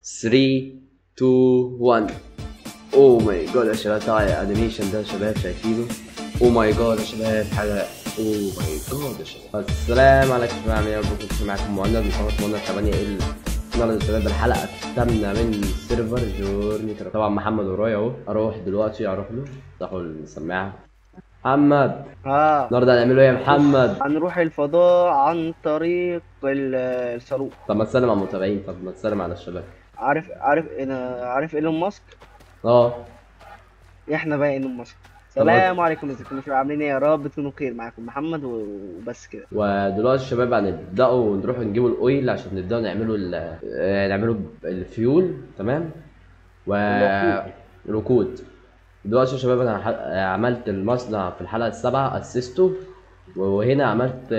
3 2 1. اوه ماي جاد يا شباب، طبعا الانيميشن ده يا شباب شايفينه. اوه ماي جاد يا شباب، حاجه اوه ماي جاد يا شباب. السلام عليكم يا جماعه، عاملين ايه؟ بكم معاكم مهند من قناه مهند 8 ال. النهارده يا شباب الحلقه الثامنه من سيرفر جورني. طبعا محمد ورايا اهو، اروح دلوقتي اروح له. افتحوا السماعه. محمد النهارده هنعملوا ايه يا محمد؟ هنروح الفضاء عن طريق الصاروخ. طب ما تسلم على المتابعين، طب ما تسلم على الشباب. عارف ايلون ماسك. اه احنا بقى ايلون ماسك. طب سلام عليكم، ازيكم يا شباب؟ عاملين ايه؟ يا رب تكونوا بخير. معاكم محمد وبس كده. ودلوقتي الشباب هنبداوا نروح نجيبوا الاويل عشان نبداوا نعملوا نعملوا الفيول، تمام. الوقود. والوقود. دلوقتي يا شباب انا عملت المصنع في الحلقه السابعه، اسسته. وهنا عملت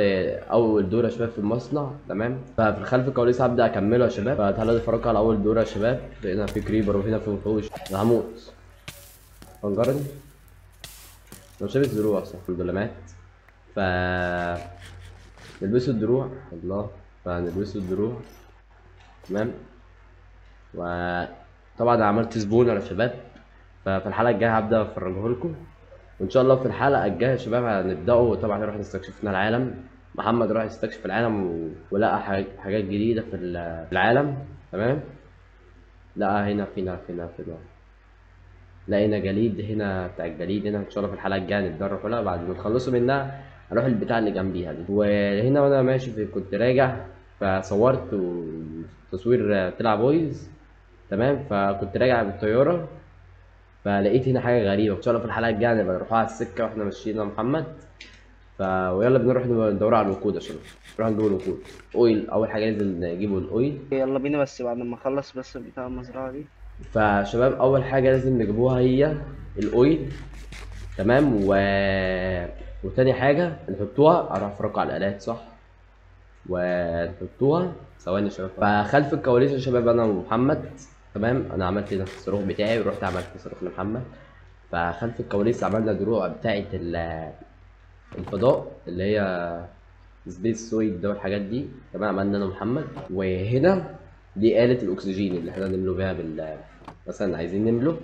اول دوره يا شباب في المصنع، تمام. ففي الخلف الكواليس هبدا اكمله يا شباب، فتعالوا نتفرجوا على اول دوره يا شباب. هنا في كريبر وهنا في وحوش. انا هموت. فنجرني. لو شايف الزروع صح، الحمد لله مات. ف نلبسوا الدروع. الله. فنلبسوا الدروع، تمام. وطبعا عملت سبونر يا شباب. ففي الحلقه الجايه هبدا افرجه لكم. وان شاء الله في الحلقه الجايه يا شباب هنبداوا طبعا نروح نستكشفنا العالم. محمد راح يستكشف العالم ولقى حاجات جديده في العالم، تمام. لقى هنا لقينا جليد هنا، بتاع الجليد هنا. ان شاء الله في الحلقه الجايه نتدرب هنا، بعد ما نخلصوا منها هنروح البتاع اللي جنبيها دي. وهنا وانا ماشي كنت راجع، فصورت تصوير طلع بويز، تمام. فكنت راجع بالطياره، فلقيت هنا حاجه غريبه. ان شاء الله في الحلقه الجايه نبقى نروحها على السكه واحنا ماشيين يا محمد. ويلا بنروح ندور على الوقود يا شباب. نروح نجيب الوقود. اويل اول حاجه لازم نجيبه الاويل. يلا بينا، بس بعد ما اخلص بس بتاع المزرعة دي. فشباب اول حاجه لازم نجيبوها هي الاويل، تمام. وتاني حاجه نحطوها، اروح افرقوا على الالات صح. ونحطوها ثواني يا شباب. فخلف الكواليس يا شباب انا ومحمد، تمام. انا عملت هنا الصاروخ بتاعي ورحت عملت صاروخ لمحمد. فخلف الكواليس عملنا دروع بتاعه الفضاء اللي هي سبيس سويد ده والحاجات دي، تمام. عملنا انا ومحمد. وهنا دي آلة الأكسجين اللي احنا نملو بيها مثلا عايزين نملو.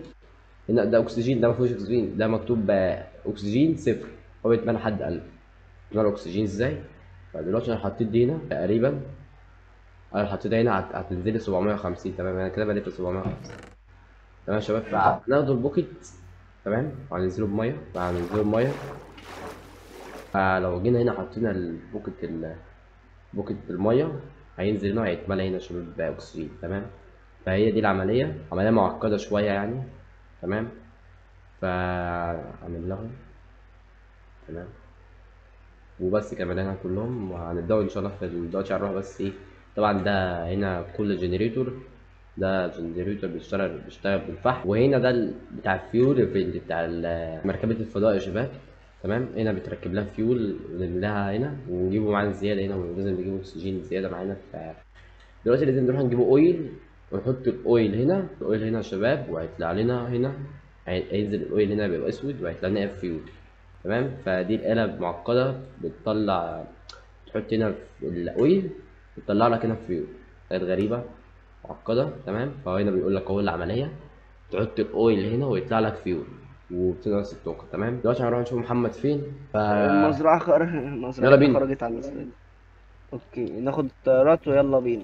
هنا ده أكسجين، ده مفيهوش أكسجين، ده مكتوب أكسجين صفر. هو بيتملى لحد 1000. نملى الأكسجين ازاي؟ فدلوقتي أنا حطيت دي هنا تقريبا. أنا حطيتها هنا هتنزلي 750، تمام. أنا كده بقيت 750، تمام يا شباب. فهناخد البوكيت، تمام. وهننزله بمية، فهننزله بمية. فلو جينا هنا حطينا بوكيت المية، هينزل هنا هيتملى هنا يا شباب بأكسجين، تمام. فهي دي عملية معقدة شوية يعني، تمام. فأعمل لهم، تمام. وبس كمان هنا كلهم، وهنبدأوا إن شاء الله في دلوقتي هنروح بس إيه. طبعا ده هنا كل جنريتور، ده جنريتور بيشتغل بالفحم. وهنا ده بتاع الفيول اللي بتاع مركبة الفضاء يا شباب، تمام. هنا بتركب لها فيول ونملاها هنا ونجيبه معانا زيادة هنا، ولازم نجيب أكسجين زيادة معانا. دلوقتي لازم نروح نجيبه أويل ونحط الأويل هنا يا شباب. وهيطلع لنا هنا، هينزل الأويل هنا بيبقى أسود، وهيطلع لنا فيول، تمام. فدي الآلة معقدة بتطلع، تحط هنا في الأويل بتطلع لك هنا فيول. حاجات غريبة معقدة، تمام. فهو هنا بيقول لك اهو العملية، تحط الأويل هنا ويطلع لك فيول وبتنقص الطاقة، تمام. دلوقتي هنروح نشوف محمد فين. يلا مزرعتنا بينا. خرجت على الأسئلة. اوكي، ناخد الطيارات ويلا بينا.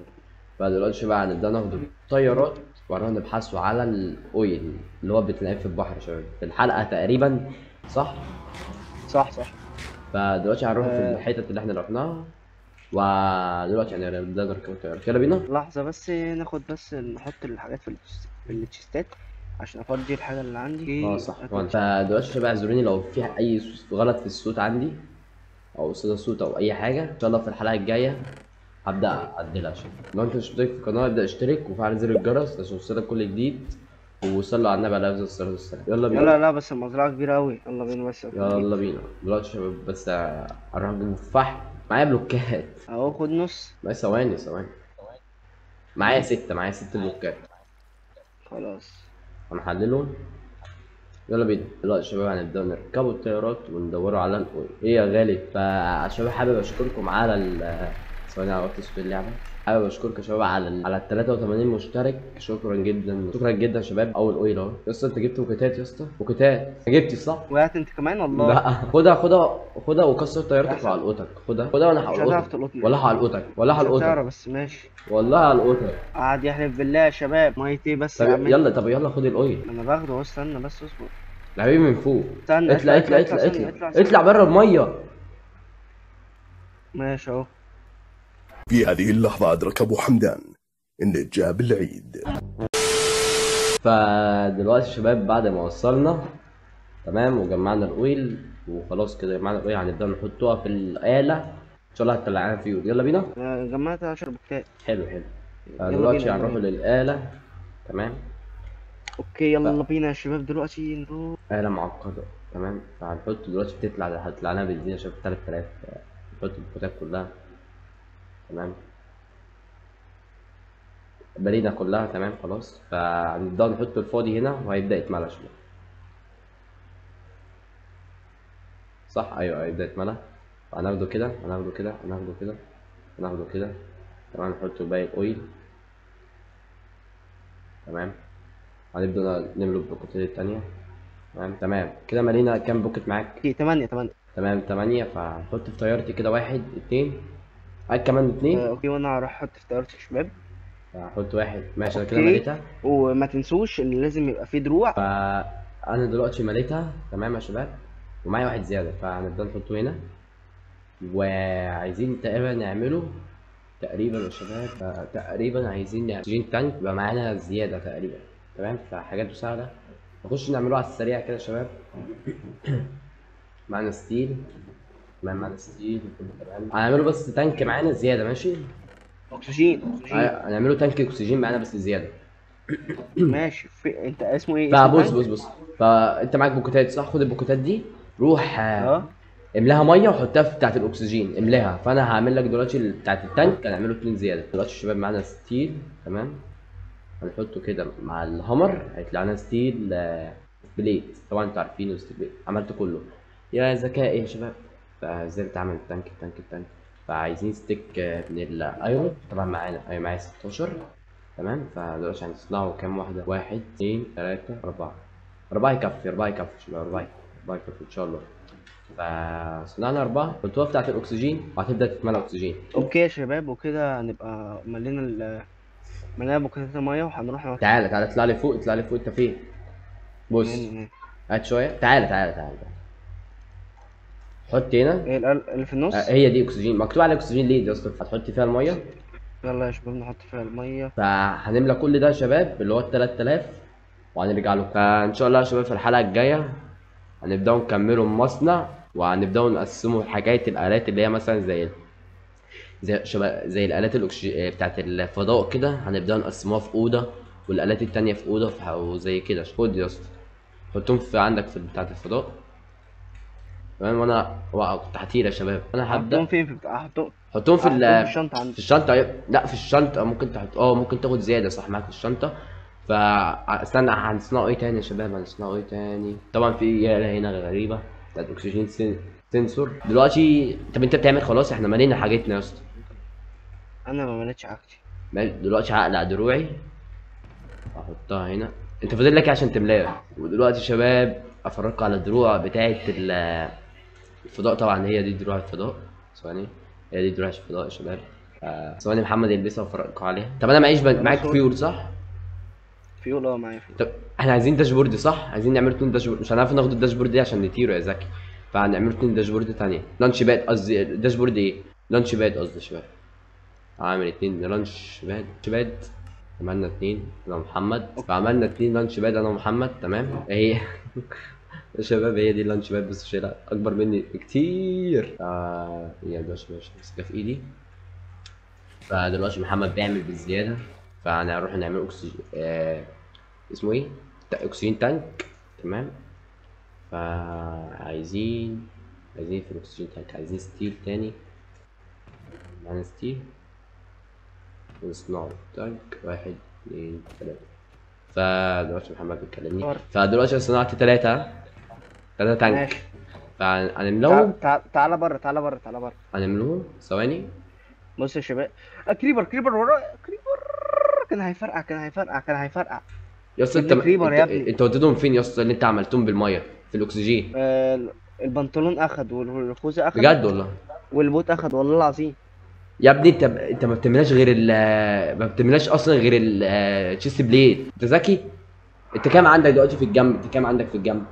فدلوقتي بقى هنبدأ ناخد الطيارات وهنروح نبحثوا على الأويل اللي هو بتلاقيه في البحر يا شباب في الحلقة تقريبا، صح؟ صح صح. فدلوقتي هنروح في آه الحتت اللي احنا رحناها. ودلوقتي هنبدأ نركب الطيارات. يلا بينا. لحظة بس، نحط الحاجات في التشيستات عشان افضي الحاجة اللي اه عندي. صح. فدلوقتي يا شباب اعذروني لو في أي غلط في الصوت عندي، أو صدى صوت أو أي حاجة. إن شاء الله في الحلقة الجاية هبدأ أعدلها. عشان لو أنت مش مشترك في القناة ابدأ اشترك وفعل زر الجرس عشان يوصلك كل جديد. وصلوا على النبي عليه أفضل الصلاة والسلام. يلا بينا. لا لا، بس المزرعة كبيرة أوي. يلا بينا بس نجيب. يلا بينا دلوقتي يا شباب. بس هروح اجيب تفاح. معايا بلوكات. أهو خد نص. معايا ثواني. معايا ست بلوكات. خلاص. هنحللهم. يلا بينا دلوقتي يا شباب هنبدأ نركبوا الطيارات وندوروا على الأويل. ايه يا غالي. فشباب حابب اشكركم على ثواني على وقت صوت اللعبة. حابب اشكرك يا شباب على ال 83 مشترك، شكرا جدا شكرا جدا يا شباب. اول اويل اهو يا اسطى، انت جبت بوكيتات يا اسطى، بوكيتات جبتي صح؟ وقعت انت كمان والله. لا خدها وكسر يا طيارتك احسن. وهلقطك. خدها وانا مش هتعرف هلقطك. تلقطني. ولا هلقطك ولا مش هلقطك هتعرف بس ماشي. والله هلقطك. قعد يحلف بالله يا شباب. ميت ايه بس طب يا عم انت. يلا، طب يلا خد الاويل. ما انا باخده اهو، استنى بس اصبر. يا حبيبي من فوق. استنى، اطلع اطلع اطلع اطلع اطلع اطلع ثانية، اطلع اطلع اطلع ثانية. بره الميه. ماشي اهو. في هذه اللحظة أدرك أبو حمدان إن جاب العيد. فدلوقتي يا شباب بعد ما وصلنا تمام وجمعنا الاويل وخلاص كده، جمعنا الاويل هنبدأ نحطها في الآلة ان شاء الله هتطلعنا فيول. يلا بينا. انا جمعت 10 بوكتات. حلو حلو. يلا بينا فدلوقتي يلا هنروح بينا. للآلة. تمام. اوكي يلا بينا يا شباب دلوقتي نروح. آلة معقدة. تمام. فهنحط دلوقتي هتطلع لنا بنزين يا شباب 3000. نحط البوتات كلها. تمام. بريدة كلها تمام خلاص. فهنبدأ نحط الفاضي هنا وهيبدأ يتملى يا شباب. صح ايوه هيبدأ يتملى. هناخده كده هناخده كده هناخده كده هناخده كده. تمام. نحط باقي الاويل. تمام. هنبدأ نملى البوكيتات التانية. تمام كده ملينا كام بوكيت معاك؟ اوكي 8 8. تمام 8. فهنحط في طيارتي كده 1 2. عايز كمان 2. اوكي وانا هروح احط في طيارتي يا شباب. هحط 1 ماشي انا كده اوكي. مليتها. وما تنسوش ان لازم يبقى فيه دروع. فأنا دلوقتي مليتها تمام يا شباب ومعايا 1 زيادة. فهنبدأ نحطه هنا. وعايزين تقريبا نعمله تقريبا يا شباب. تقريبا عايزين نعمل أكسجين تانك يبقى معانا زيادة تقريبا. تمام. فحاجات سهلة نخش نعملوها على السريع كده يا شباب. معانا ستيل. تمام معانا ستيل. تمام. هنعمله بس تانك معانا زيادة ماشي. اكسجين اكسجين. هنعمله تانك اكسجين معانا بس زيادة. ماشي. انت اسمه ايه؟ اسمه فبص تانك؟ بص بص. فانت معاك بوكيتات صح؟ خد البوكيتات دي روح اه. املاها ميه وحطها في بتاعه الاكسجين املاها. فانا هعمل لك دلوقتي بتاعه التانك هنعمله 2 زياده. دلوقتي الشباب معانا ستيل. تمام. هنحطه كده مع الهامر هيطلع لنا ستيل بليت. طبعا انتوا عارفين ستيل بليت عملت كله يا ذكاء يا شباب. فازاي بتعمل التانك. فعايزين ستيك من الايرون. طبعا معانا ايوه معايا 16. تمام. فدلوقتي هنصنعه كام واحدة؟ 1 2 3 4. 4 يكفي 4 يكفي شباب. 4 يكفي ان شاء الله. فصنعنا 4 حطوها بتاعت الاكسجين وهتبدأ تتملى اكسجين. اوكي يا شباب وكده هنبقى ملينا بوكتات الميه وهنروح تعالى اطلع لي فوق اطلع لي فوق. انت فين؟ بص هات شوية. تعالى. حط هنا. ايه اللي في النص؟ هي دي اكسجين. مكتوب على اكسجين ليه يا اسطى؟ هتحط فيها المية. يلا يا شباب نحط فيها الميه. فهنملى كل ده يا شباب اللي هو ال 3000 وهنرجع له. فان شاء الله يا شباب في الحلقة الجاية هنبدأ نكملوا المصنع وهنبدأ نقسموا حاجات الآلات اللي هي مثلا زي الآلات بتاعت الفضاء كده. هنبدأ نقسموها في أوضة والآلات التانية في أوضة وزي كده. خد يا اسطى حطهم في عندك في بتاعت الفضاء. تمام. وأنا كنت هطير يا شباب. أنا هبدأ. حطهم فين؟ حطهم في في الشنطه عندي. في الشنطة. لا في الشنطة ممكن تحط ممكن تاخد زيادة صح معاك في الشنطة. فاستنى هنصنعوا ايه تاني يا شباب؟ هنصنعوا ايه تاني؟ طبعا في آلة هنا غريبة بتاعت اكسجين سنسور. دلوقتي طب انت بتعمل خلاص احنا مالينا حاجتنا يا اسطى. انا ما مليتش حاجتي. دلوقتي هقلع دروعي احطها هنا. انت فاضل لك إيه عشان تملاها؟ ودلوقتي يا شباب افرجكم على الدروع بتاعت الفضاء. طبعا هي دي دروع الفضاء. ثواني. هي دي دروع الفضاء يا شباب. ثواني محمد يلبسها وافرجكم عليها. طب انا معاك فيول صح؟ فيول معايا فيول. طب احنا عايزين داشبورد صح؟ عايزين نعمل 2 داشبورد. مش هنعرف ناخد الداشبورد دي عشان نطيره يا زكي. فهنعمل 2 داشبورد تانية. لانش باد قصدي. داشبورد ايه؟ لانش باد قصدي يا شباب. هعمل 2 لانش باد. عملنا 2 انا ومحمد. فعملنا 2 لانش باد انا ومحمد. تمام. اهي يا شباب هي دي اللانش باد بس شايلها اكبر مني بكتير. هي ده شباب ماسكها في ايدي. فدلوقتي محمد بيعمل بالزيادة. فهنروح نعمل اكسجين اسمه ايه؟ اكسجين تانك. تمام. فعايزين في الاكسجين تانك عايزين ستيل تاني. معانا ستيل ونصنعه تانك 1 2 3. فدلوقتي محمد بيكلمني. فدلوقتي صنعت 3 تانك. ماشي. فهنملوهم. تعالى بره. هنملوهم ثواني. بص يا شباب، كريبر ورايا، كريبر. كان هيفرقع. يا يا اسطى انت ابني كريبر يا ابني. انت وديتهم فين يا اسطى اللي انت عملتهم بالميه في الاكسجين؟ البنطلون اخد والخوذه اخدت بجد والله. والبوت اخد، والله العظيم. يا ابني انت ما بتعملهاش غير ما بتعملهاش اصلا غير التشيست بليد. انت ذكي. انت كام عندك دلوقتي في الجنب؟ انت كام عندك في الجنب؟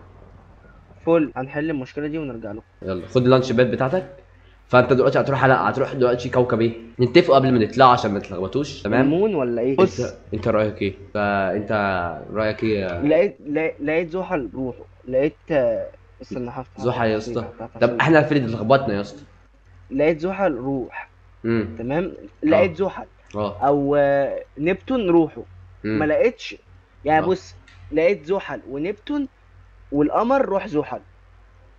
فول، هنحل المشكله دي ونرجع له. يلا خد اللانش باد بتاعتك. فانت دلوقتي هتروح دلوقتي كوكب ايه؟ نتفقوا قبل ما نطلع عشان ما تتلخبطوش، تمام؟ المون ولا ايه؟ انت بص، انت رايك ايه؟ رايك ايه؟ لقيت زحل روحه، لقيت استنى هفتح زحل يا اسطى. التفاصيل بتاعت طب عشان. احنا الفريد اتلخبطنا يا اسطى. لقيت زحل روح. امم. تمام. اه. لقيت زحل اه. او نبتون روحه. ما امم. لقيتش. يعني اه. بص، لقيت زحل ونبتون والقمر روح زحل. اه.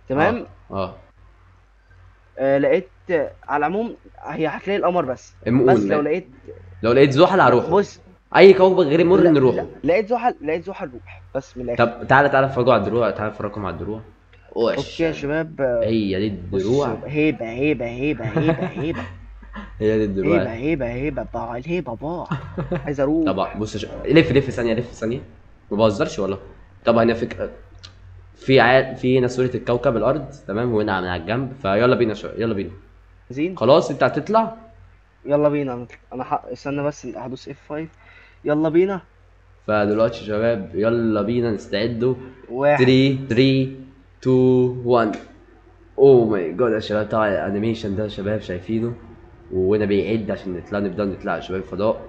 تمام. اه. لقيت على العموم هي هتلاقي القمر بس. المؤون بس لو لقيت. لو لقيت زحل لا هروحه. بص. اي كوكب غير المر لا نروحه. لا، لقيت زحل روح بس من الاخر. طب تعالى اتفرجوا على الدروع، تعالى اتفرجوا على الدروع. اوكي وش. يا شباب. هي دي بص، الدروع. هيبه. هي دي الدروع. هيبه باع الهيبه باع. عايز اروح. طب بص لف ثانية، لف ثانية. ما بهزرش والله. طب هنا فكرة. في هنا صورة الكوكب الأرض، تمام؟ وهنا من على الجنب، فيلا بينا يلا بينا. زين. خلاص أنت هتطلع. يلا بينا نطلع. استنى بس هدوس F5. يلا بينا. فدلوقتي يا شباب يلا بينا نستعدوا. واحد. 3 2 1. اوه ماي جاد يا شباب، طبعا الانيميشن ده يا شباب شايفينه. وهنا بيعد عشان نبدا نطلع يا شباب الفضاء.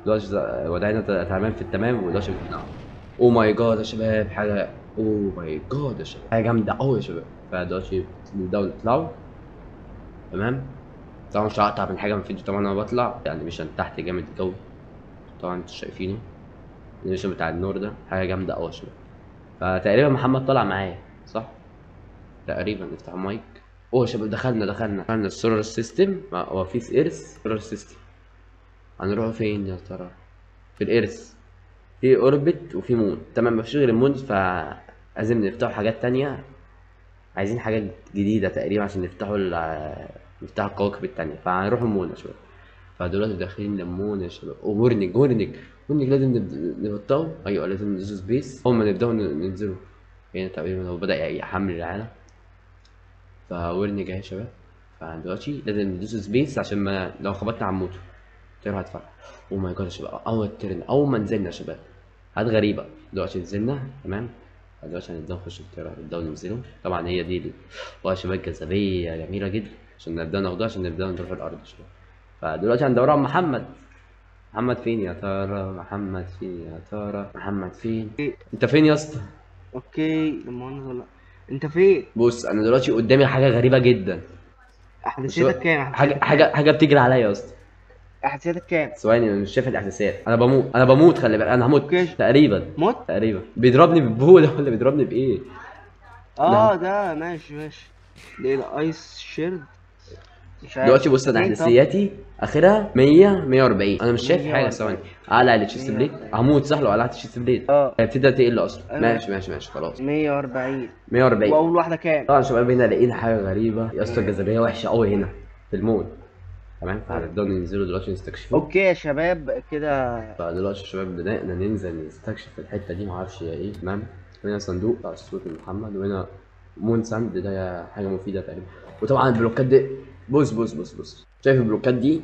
دلوقتي وضعنا تمام في التمام، ودلوقتي بنطلع. اوه ماي جاد يا شباب حاجه. اوه ماي جاد يا شباب حاجه جامده قوي يا شباب. فدلوقتي نبداوا نطلعوا. تمام. طبعا مش هقطع من حاجه من الفيديو، طبعا انا بطلع يعني مش تحت جامد قوي. طبعا انتوا شايفينه الانيميشن بتاع النور ده حاجه جامده قوي يا شباب. فتقريبا محمد طلع معايا صح؟ تقريبا نفتح المايك. اوه يا شباب دخلنا السولار سيستم. هو في ايرث سولار سيستم. هنروح فين يا ترى؟ في الإيرث. في اوربت وفي مون، تمام. مفيش غير المون، فلازم نفتحوا حاجات تانية. عايزين حاجات جديدة تقريبا عشان نفتح الكواكب التانية. فهنروح المون يا شباب. فدلوقتي داخلين المون يا شباب. ورنينج لازم نبطئه. ايوه لازم ندوس سبيس اول ما نبداوا ننزلوا. هنا تقريبا هو بدأ يحمل العالم. فورنينج اهي يا شباب. فدلوقتي لازم ندوس سبيس عشان ما لو خبطنا هنموت. الطيارة هتفرقع. او ماي جاد يا شباب، اول ما نزلنا يا شباب حاجات غريبة. دلوقتي نزلنا تمام. دلوقتي هنبدأ نخش الطيارة، نبدأ ننزلوا. طبعا هي دي يا شباب جاذبية جميلة جدا عشان نبدأ ناخدها، عشان نبدأ نروح الأرض يا شباب. فدلوقتي هندور على محمد فين يا ترى؟ محمد فين؟ انت فين يا اسطى؟ اوكي لما انزل. انت فين؟ بص انا دلوقتي قدامي حاجة غريبة جدا. احداثيتك كام؟ حاجة بتجري عليا يا اسطى. احداثيتك كام؟ ثواني انا مش شايف الاحداثيات. انا بموت خلي بالك، انا هموت اوكي. تقريبا. موت. بيضربني بالبولة ولا بيضربني بايه؟ ده ماشي. ده ايه ده؟ ايس شيرد. مش عارف. دلوقتي بص انا فين؟ طب احداثياتي اخرها 140. انا مش شايف حاجه. 140. ثواني اعلى على التشيست بليد. هموت صح لو قلعت التشيست بليد. هتبدا تقل اصلا. أيوة. ماشي خلاص. 140. 140. واول واحده كام؟ طبعا شباب هنا لقينا حاجه غريبه يا اسطى. الجاذبيه وحشه قوي هنا في المود. تمام. فهنبدأ ننزلوا دلوقتي نستكشفوا. اوكي يا شباب كده. فدلوقتي يا شباب بدأنا ننزل نستكشف الحته دي، معرفش هي ايه. تمام. هنا صندوق بتاع صورة محمد، وهنا مون ساند ده حاجه مفيده تقريبا. وطبعا البلوكات دي بص شايف البلوكات دي؟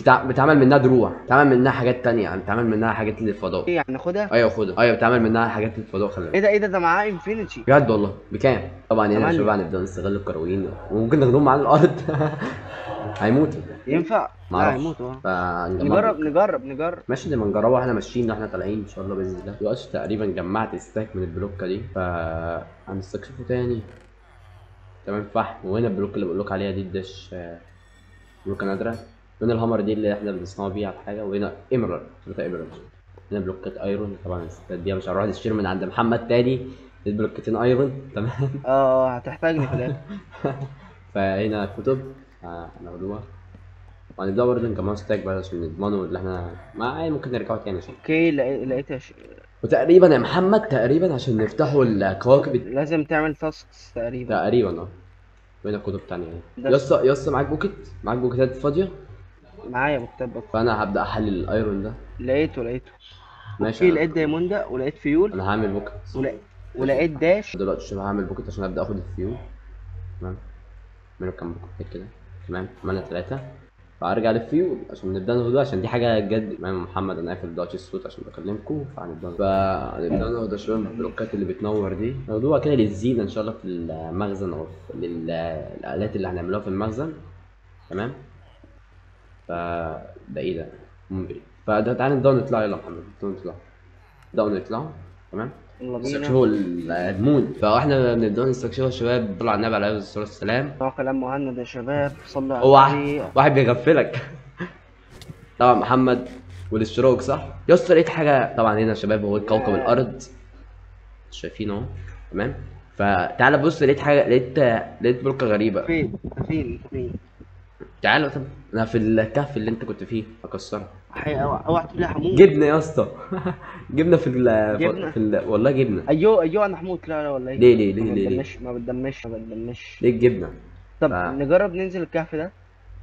بتعمل منها دروع، بتعمل منها حاجات تانية، يعني بتعمل منها حاجات للفضاء. ايه يعني ناخدها؟ ايوه خدها. ايوه بتعمل منها حاجات للفضاء. خلي بالك. ايه ده معاه انفينيتي. بجد والله. بكام؟ طبعا هنا يا 8. شباب هنبدا نستغل الكرويين وممكن ناخدهم معانا الارض. هيموتوا. ينفع؟ لا معرفش. هيموت. نجرب. ماشي لما نجربها احنا ماشيين واحنا طالعين ان شاء الله باذن الله. دلوقتي تقريبا جمعت ستاك من البلوكه دي، هنستكشفه تاني. تمام. فحم. وهنا البلوك اللي بقول لك عليها دي الدش بلوكه نادره. هنا الهامر دي اللي احنا بنصنع بيها حاجه. وهنا ايمرالد. هنا بلوكات ايرون. طبعا الستات دي مش هنروح نشتري من عند محمد تاني البلوكتين ايرون. تمام. هتحتاجني في الاخر. فهنا كتب هناخدوها. وهنبدأ برضه نجمع ستاك بقى عشان نضمنوا اللي احنا ممكن نرجعوا تاني عشان. اوكي لقيتها. وتقريبا يا محمد عشان نفتحوا الكواكب لازم تعمل تاسكس تقريبا. تقريبا وهنا كتب تانية اهي. ده يا اسطى يا اسطى، معاك بوكت؟ معاك بوكتات فاضية؟ معايا مكتب بطل. فانا هبدأ احلل الايرون ده. لقيته. ماشي. اوكي لقيت دايموندا ولقيت فيول انا هعمل بوكت. ولقيت داش. دلوقتي شباب هعمل بوكت عشان ابدأ اخد الفيول. تمام. اعمل كام بوكت كده. تمام، عملنا 3. فارجع للفيول عشان نبدا ناخد، عشان دي حاجه جد. تمام محمد، انا قافل دلوقتي الصوت عشان بكلمكم، فهنبدا ناخد يا شباب البلوكات اللي بتنور دي، ناخدوها كده للزينه ان شاء الله في المخزن، او في الالات اللي هنعملوها في المخزن. تمام. ده ايه ده؟ فده تعالى نبدا نطلع. يلا يا محمد نبدا نطلع. تمام. يلا بينا. نستكشفوا المود. فاحنا بنبدا نستكشفوا يا شباب. طلع النبي عليه الصلاه والسلام. هو كلام مهند يا شباب، صلوا على هو النبي. واحد بيغفلك. طبعا محمد والاشتراك صح يا اسطى. لقيت حاجه طبعا هنا يا شباب، هو كوكب الارض شايفينه اهو. تمام. فتعالى بص، لقيت حاجه، لقيت بلوكه غريبه. فين؟ تعالى طب، انا في الكهف اللي انت كنت فيه هكسرها. اوعى تقول لي حمود. جبنه يا اسطى. جبنه جبنة؟ والله جبنه. ايوه انا حمود. لا ولا ايه؟ ليه؟ ما بتدمش. ليه الجبنه؟ طب ف... نجرب ننزل الكهف ده.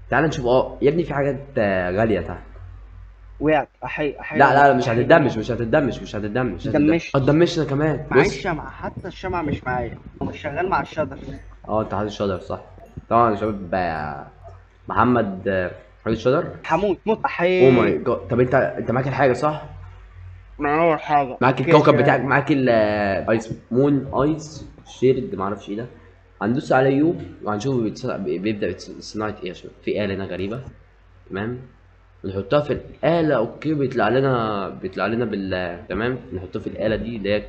تعالى نشوف. يا ابني في حاجات غاليه تحت. وقعت. لا مش هتدمش. هتدمشنا كمان. معايا بص. الشمعة، حتى الشمعة مش معايا، مش شغال مع الشجر. انت حاطط الشجر صح. طبعا يا شباب محمد حاطط الشجر. حمود موت. او ماي جاد. طب انت معاك الحاجه صح؟ معايا حاجة. معاك الكوكب بتاعك، معاك الايس مون ايس شيرد، معرفش ايه ده. هندوس على يو وهنشوف بيبدا صناعه ايه يا شباب. في آلة هنا غريبه. تمام. نحطها في الآلة. اوكي. بيطلع لنا تمام. نحطها في الآلة دي اللي هي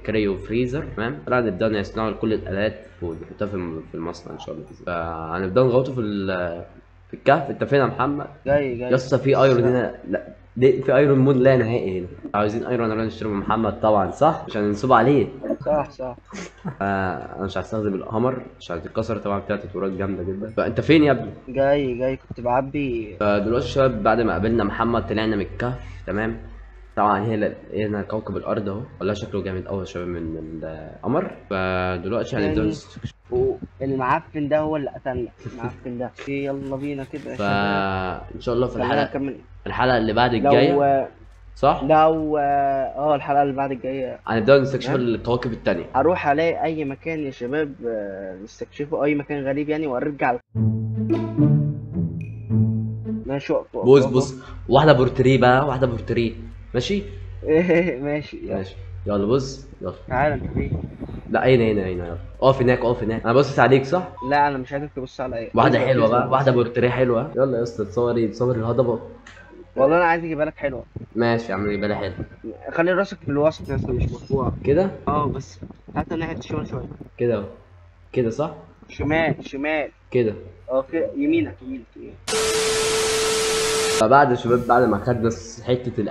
كريو فريزر. تمام. طبعا نبدأ نصنع كل الآلات ونحطها في المصنع ان شاء الله. فهنبدأ نغوطه في الكهف. انت فين يا محمد؟ جاي يا اسطى في ايرون هنا. لا ليه في ايرون مود لا نهائي هنا. عاوزين ايرون نروح نشتري من محمد طبعا صح، عشان ننصب عليه. صح. انا مش هستخدم القمر عشان هتتكسر طبعا، بتاعت تطورات جامده جدا. فانت فين يا ابني؟ جاي كنت بعبي. فدلوقتي الشباب بعد ما قابلنا محمد طلعنا من الكهف. تمام. طبعا هنا كوكب الارض اهو، والله شكله جامد قوي يا شباب من القمر. فدلوقتي هنبدا المعفن ده هو اللي قتلنا. المعفن ده. يلا بينا كده يا شباب. فان شاء الله في خلينا الحلقه اللي بعد الجايه صح؟ لو الحلقة اللي بعد الجاية هنبدا نستكشف الكواكب التانية. هروح الاقي اي مكان يا شباب، نستكشفه اي مكان غريب يعني، وارجع. ماشي. بص واحده بورتريه بقى، واحده بورتريه. ماشي. ماشي. يلا بص يلا. تعالى انت فين؟ لا هنا يلا. اقف هناك. انا باصص عليك صح؟ لا انا مش عايزك تبص عليا. واحده حلوه بقى، واحده بورتريه حلوه. يلا يا اسطى تصور الهضبه. والله انا عايز اجيبها لك حلوه. ماشي يا عم، يبقى حلو. خلي راسك في الوسط يا اسطى، مش مرفوع كده. بس هات ناحيه الشمال شويه. كده صح. شمال. كده. كده يمينك. فبعد يا شباب، بعد ما خدنا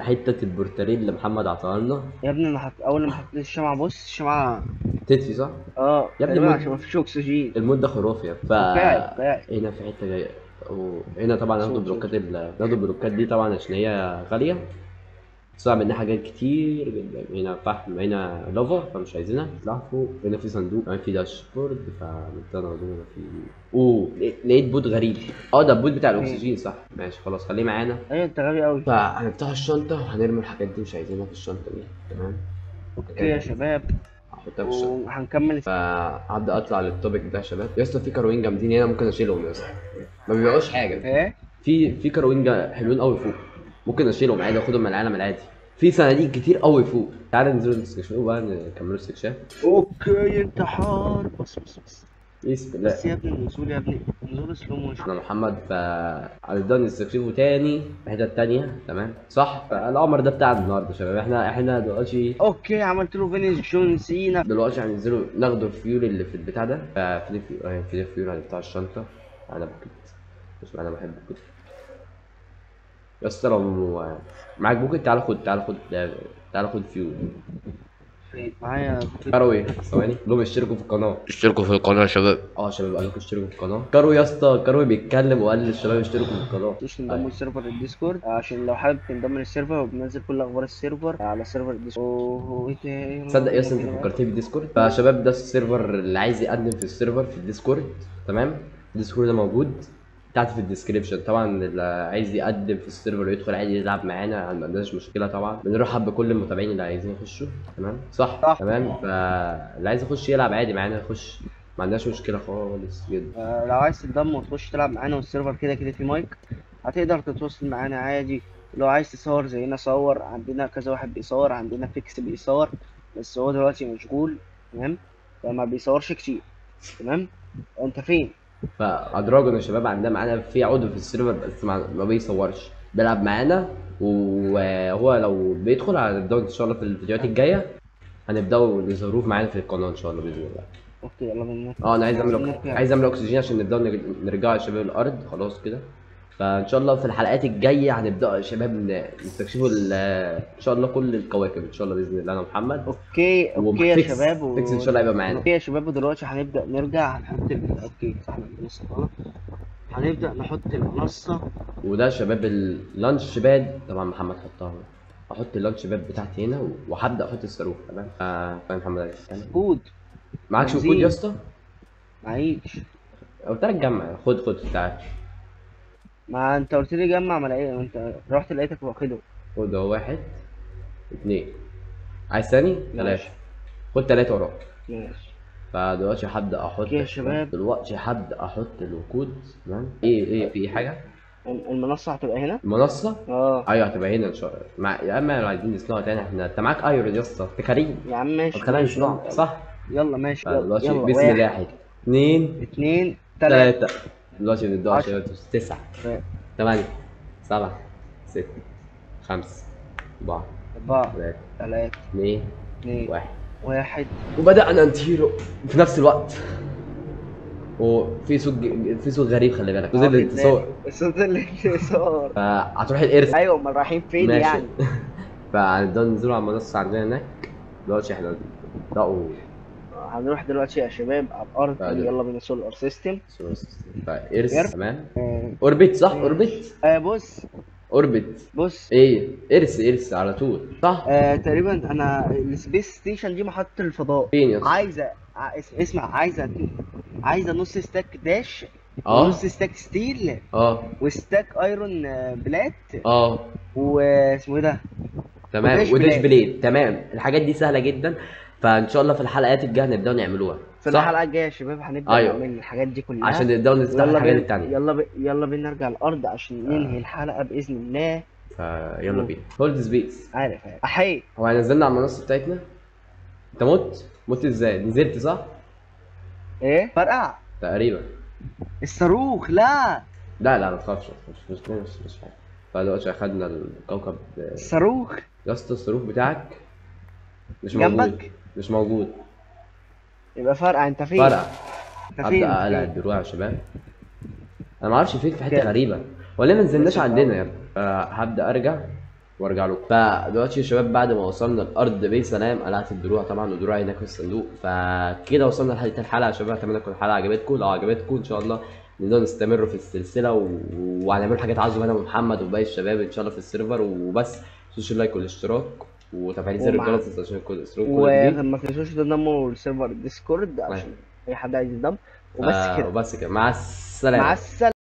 حته البورتريه اللي محمد عطاها لنا. يا ابني انا اول ما حطيت الشمعه، بص الشمعه تطفي صح؟ يا ابني عشان ما فيش اكسجين. المود ده خرافي. فاعل. هنا في حته جايه. وهنا طبعا ناخد البلوكات دي طبعا عشان هي غاليه. صعب منها حاجات كتير جدا. هنا فحم، هنا لافا، فمش عايزينها. نطلع فوق. هنا في صندوق كمان، في داشبورد. فنبدا ناخدوها في لقيت بوت غريب. ده البوت بتاع الاكسجين صح. ماشي خلاص خليه معانا. ايوه انت غبي قوي. فهنفتح الشنطه وهنرمي الحاجات دي مش عايزينها في الشنطه دي. تمام. اوكي يا شباب. هحطها في الشنطه وهنكمل. فهبدا اطلع للتوبيك ده يا شباب. يا اسطى في كروين جامدين هنا، ممكن اشيلهم يا اسطى. ما بيبيعوش حاجه. ايه؟ في كروين حلوين قوي فوق، ممكن اشيلهم عادي، اخدهم من العالم العادي. في صناديق كتير قوي فوق. تعالى ننزل نستكشفوا بقى، نكملوا استكشاف. اوكي انت حار. بس بسم الله. بس يا ابني النزول، يا ابني نزول سلو موشن. انا محمد. هنبدا نستكشفه تاني في حتت تانية. تمام صح. فالقمر ده بتاعنا النهارده يا شباب. احنا دلوقتي اوكي عملت له فينيس جون سينا. دلوقتي هننزلوا ناخدوا الفيول اللي في البتاع ده. في الفيول بتاع الشنطه. انا بوكت. بس انا بحب البوكت يا اسطى. لو معاك بوكت تعال خد فيول. معايا كروي ثواني لهم اشتركوا في القناه، اشتركوا في القناه يا شباب. اه شباب قال لكم اشتركوا في القناه. كروي يا اسطى، كروي بيتكلم وقال للشباب اشتركوا في القناه. مش تنضموا لسيرفر الديسكورد عشان لو حابب تنضم للسيرفر وبنزل كل اخبار السيرفر على سيرفر الديسكورد. ايه تاني؟ تصدق يا اسطى انت فكرتني بالديسكورد. فشباب ده السيرفر اللي عايز يقدم في السيرفر في الديسكورد، تمام؟ الديسكورد ده موجود تحت في الديسكريبشن. طبعا اللي عايز يقدم في السيرفر ويدخل عادي يلعب معانا ما عندناش مشكله طبعا. بنرحب بكل المتابعين اللي عايزين يخشوا، تمام صح؟ صح. تمام. فاللي عايز يخش يلعب عادي معانا يخش، ما عندناش مشكله خالص جدا. لو عايز تنضم وتخش تلعب معانا والسيرفر كده كده في مايك، هتقدر تتواصل معانا عادي. لو عايز تصور زينا صور، عندنا كذا واحد بيصور، عندنا فيكس بيصور بس هو دلوقتي مشغول، تمام؟ فما بيصورش كتير، تمام؟ انت فين؟ فادراجون يا شباب عندنا معانا في عضو في السيرفر بس ما بيصورش، بيلعب معانا. وهو لو بيدخل هنبداو ان شاء الله في الفيديوهات الجايه، هنبداو نظهروه معانا في القناه ان شاء الله باذن الله. اوكي يلا بينا. اه انا نرجع. عايز اعمل اكسجين عشان نبداو نرجع يا شباب الارض خلاص كده. فان شاء الله في الحلقات الجايه هنبدا يا شباب نستكشفوا ان شاء الله كل الكواكب ان شاء الله باذن الله. انا محمد اوكي يا وفيكس شباب فيكس ان شاء الله هيبقى معانا. اوكي يا شباب، ودلوقتي هنبدأ نرجع هنحط اوكي احنا لسه غلط. هنبدأ نحط المنصة. وده يا شباب اللانش باد، طبعا محمد حطها اهو. احط اللانش باد بتاعتي هنا وهبدا احط الصاروخ، تمام؟ فاهم محمد علي تمام. كود معكش بنزين. كود يا اسطى؟ معيش. قلت لك جمع، خد تعال. ما انت قلت لي جمع، ما لقيت انت رحت لقيتك واخده. خد اهو، 1 2. عايز ثاني؟ 3. ماشي. خد 3 وراك. ماشي. فدلوقتي هبدا احط يا شباب. دلوقتي هبدا احط الوقود، تمام؟ ايه في حاجه؟ المنصة هتبقى هنا. المنصه؟ اه ايوه هتبقى هنا ان شاء الله. يا اما لو عايزين نصنعها تاني احنا، انت معاك ايرون يا اسطى، انت كريم. يا عم ماشي. طب خلينا ماشي، نصنعها يلا. صح؟ يلا ماشي. يلا دلوقتي يلا. بسم الله 1 2 2 3 3. دلوقتي بنبدأ 10 9 8 7 6 5 4 4 3 3 2 2 1. 1. وبدأنا نطير في نفس الوقت. وفي صوت في صوت غريب، خلي بالك، صوت الانتصار. صوت الانتصار. فهتروح الإرث. ايوه امال رايحين فين ماشي. يعني؟ فهنبدأ ننزلوا على المنصة عندنا هناك. دلوقتي احنا نبدأوا هنروح دلوقتي يا شباب على الارض. بعد- يلا بينا سولار سيستم. فإرث، تمام. أوربت صح؟ أوربت بص ايه إرث على طول صح؟ تقريبا انا السبيس ستيشن دي محطة الفضاء. فين يا اسطى؟ اسمع، عايزة نص ستاك داش، اه ونص ستاك ستيل، اه وستاك ايرون بلات، اه واسمه ايه ده؟ تمام. وداش وداش بلاد. بليد، تمام. الحاجات دي سهله جدا، فان شاء الله في الحلقات الجايه هنبداو نعملوها في صح؟ الحلقة الجاية يا شباب هنبدأ أيوة. نعمل الحاجات دي كلها عشان نبداو نفتح يلا الحاجات بينا. التانية. يلا بينا نرجع الأرض عشان ننهي الحلقة بإذن الله. فيلا بينا. هولد سبيس. عارف أحيي. هو هنزلنا على المنصه بتاعتنا. انت مت ازاي؟ نزلت صح؟ إيه؟ فرقع تقريبا. الصاروخ. لا لا ما تخافش، مش حاجه. فدلوقتي اخدنا الكوكب. الصاروخ يا اسطى الصاروخ بتاعك مش جنبك؟ موجود. مش موجود. يبقى فرقع. أنت فين؟ فرق. أنت فين؟ هبدا اقلع الدروع يا شباب. انا ما اعرفش فين، في حته كده. غريبه ولا ما نزلناش ماشي. عندنا يا ابني. فهبدا ارجع وارجع لكم. فدلوقتي يا شباب بعد ما وصلنا الارض بسلام قلعت الدروع طبعا، ودروعي هناك في الصندوق. فكده وصلنا لنهايه الحلقه يا شباب. اتمنى تكون الحلقه عجبتكم. لو عجبتكم ان شاء الله نقدر نستمر في السلسله وهنعمل حاجات عظيمه انا ومحمد وباقي الشباب ان شاء الله في السيرفر. وبس تنسوش اللايك والاشتراك وتفعيل زر الجرس عشان كل اسلوب كل جديد. وما تنسوش تنضموا لسيرفر الديسكورد عشان أي حد عايز ينضم. وبس كده. وبس كده، مع السلامه. مع السلامة.